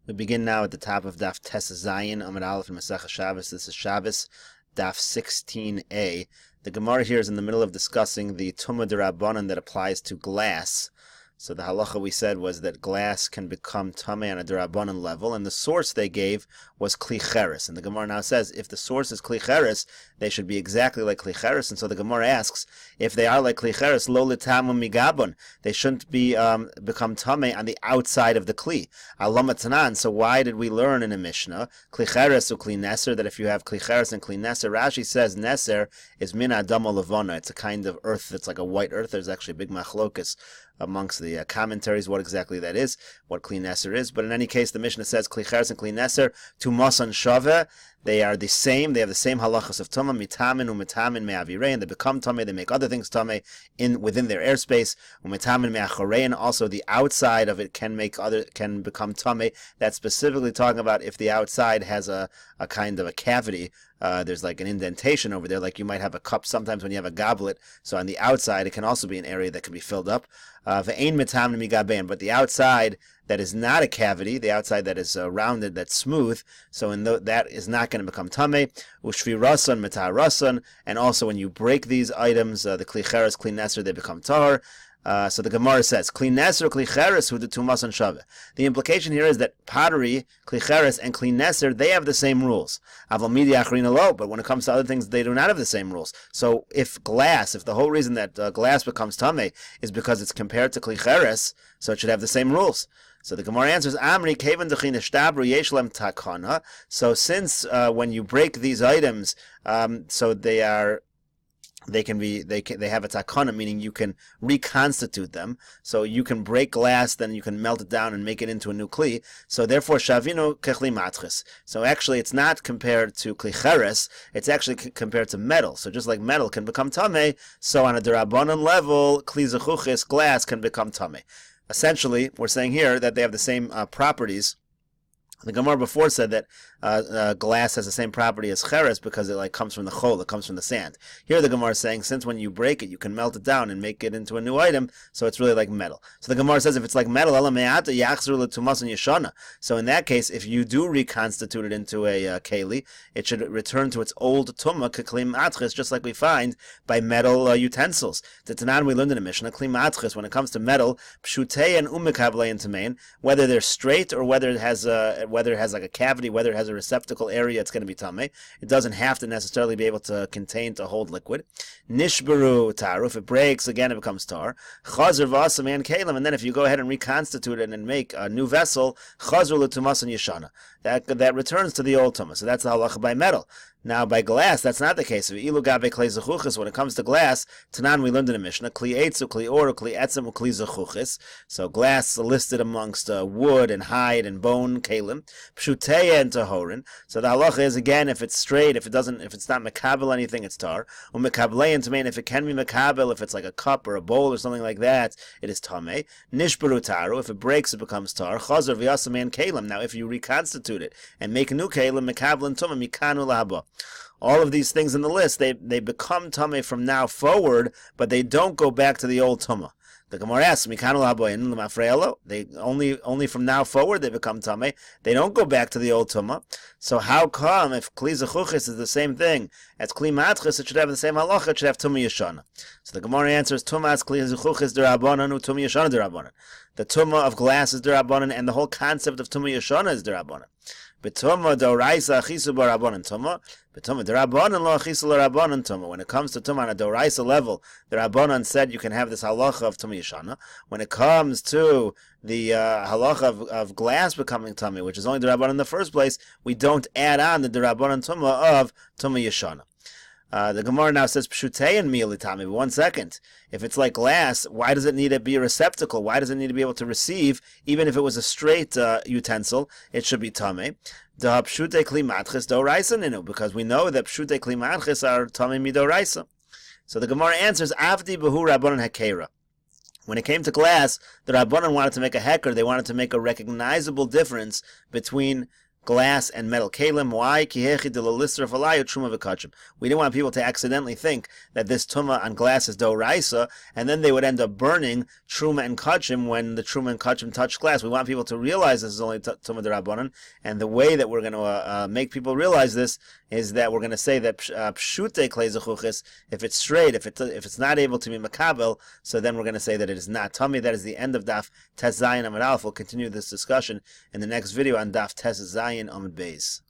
We begin now at the top of Daf Tes Zayin Amud Aleph in Meseches Shabbos. This is Shabbos, Daf 16a. The Gemara here is in the middle of discussing the Tumah D'Rabbanan that applies to glass. So the halacha we said was that glass can become tamei on a D'Rabbanan level, and the source they gave was Kli Cheres. And the Gemara now says if the source is Kli Cheres, they should be exactly like Kli Cheres. And so the Gemara asks, if they are like Kli Cheres, lo litamu migabon, they shouldn't be become tamei on the outside of the Kli. Alama tanan. So why did we learn in a Mishnah Kli Cheres u Kli Neser, that if you have Kli Cheres and Kli Neser, Rashi says Neser is min adamo levona. It's a kind of earth that's like a white earth. There's actually a big machlokas amongst the commentaries what exactly that is, what Kli Neser is. But in any case, the Mishnah says Kli Cheres and Kli Neser tumasan shaveh. They are the same. They have the same halachas of tumah, mitamin umitamin me'avirein. They become tumah. They make other things tumah within their airspace. Umitamin me'achorein. Also, the outside of it can become tumah. That's specifically talking about if the outside has a kind of a cavity. There's like an indentation over there, like you might have a cup sometimes when you have a goblet. So on the outside, it can also be an area that can be filled up. But the outside that is not a cavity, the outside that is rounded, that's smooth, so that is not going to become tamei. Ushvi rasan, metar rasan, and also when you break these items, the Kli Cheres, Kli Neser, they become tar. So the Gemara says, Kli Neser, Kli Cheres, hu de tumasan shaveh. The implication here is that pottery, Kli Cheres, and Kli Neser, they have the same rules. Aval midi achrina lo, but when it comes to other things, they do not have the same rules. So if the whole reason that glass becomes tamei is because it's compared to Kli Cheres, so it should have the same rules. So the Gemara answers, Amri kevan dechin ishtabru yesh lem takana. So since when you break these items, so they have a takana, meaning you can reconstitute them. So you can break glass, then you can melt it down and make it into a new kli. So therefore, shavinu kechli matris. So actually, it's not compared to Kli Cheres, it's actually compared to metal. So just like metal can become tamei, so on a D'Rabbanan level, Kli zechuchis, glass, can become tamei. Essentially, we're saying here that they have the same properties. The Gemara before said that glass has the same property as cheres because it comes from the chol, it comes from the sand. Here the Gemara is saying since when you break it, you can melt it down and make it into a new item, so it's really like metal. So the Gemara says if it's like metal, so in that case, if you do reconstitute it into a keli, it should return to its old tumah, kekli matris, just like we find by metal utensils. The Tanan we learned in the Mishnah, kli matris, when it comes to metal, pshutei and umikablei and tamein, whether they're straight or whether it has like a cavity, whether it has a receptacle area, it's going to be tamei. It doesn't have to necessarily be able to hold liquid. Nishbaru taru, if it breaks, again it becomes tar. Chazar v'asam and kalim, and then if you go ahead and reconstitute it and make a new vessel, chazar l'tumas and yeshana, that returns to the old tumah. So that's the halacha by metal. Now, by glass, that's not the case. When it comes to glass, Tanan, we learned in the Mishnah, Kli Eitzu, Kli Or, Kli Etzem, Kli Zechuchis. So glass listed amongst wood and hide and bone, Kalim, Pshuteya and Tahorin. So the halacha is, again, if it's straight, if it's not Mekabel anything, it's tar. Umekabelei and Tamein, if it can be Mekabel, if it's like a cup or a bowl or something like that, it is Tamei. Nishbaru Taru, if it breaks, it becomes tar. Chazar v'yasam and Kalim. Now, if you reconstitute it and make a new Kalim, Mekabel and Tumah, Mikanu Lahaba. All of these things in the list, they become tamei from now forward, but they don't go back to the old tumah. The Gemara asks, they only from now forward they become tamei. They don't go back to the old tumah. So how come if Kli Zechuchis is the same thing as Kli Matchis, it should have the same halacha, it should have tumah yeshana? So the Gemara answers, Tumas Kli Zechuchis d'Rabbanan u tumah yeshana d'Rabbanan. The tumah of glass is d'Rabbanan, and the whole concept of tumah yeshana is d'Rabbanan. B'tumah d'oraisa achisu b'Rabbanan tumah. B'tumah d'Rabbanan lo achisu l'Rabbanan tumah. When it comes to tumah on a d'oraisa level, the Rabbanan said you can have this halacha of tumah yeshana. When it comes to the halacha of glass becoming tumah, which is only d'Rabbanan in the first place, we don't add on the d'Rabbanan tumah of tumah yeshana. The Gemara now says pshutei and militami. But 1 second, if it's like glass, why does it need to be a receptacle? Why does it need to be able to receive? Even if it was a straight utensil, it should be tamei. Da pshutei kli matchis doraisa ninu, because we know that pshutei kli matchis are tamei midoraisa. So the Gemara answers avdi behu rabbanon hakera. When it came to glass, the Rabbanan wanted to make a heker. They wanted to make a recognizable difference between glass and metal kalim. Why? We didn't want people to accidentally think that this tumah on glass is doraisa, and then they would end up burning truma and kachim when the truma and kachim touch glass. We want people to realize this is only tumah derabanan, and the way that we're going to make people realize this is that we're going to say that pshute klei zechuchis, if it's straight, if it's not able to be makabel, so then we're going to say that it is not tummy. That is the end of Daf Tes Zayin Amud Aleph. We'll continue this discussion in the next video on Daf Tes Zayin Amud Beis.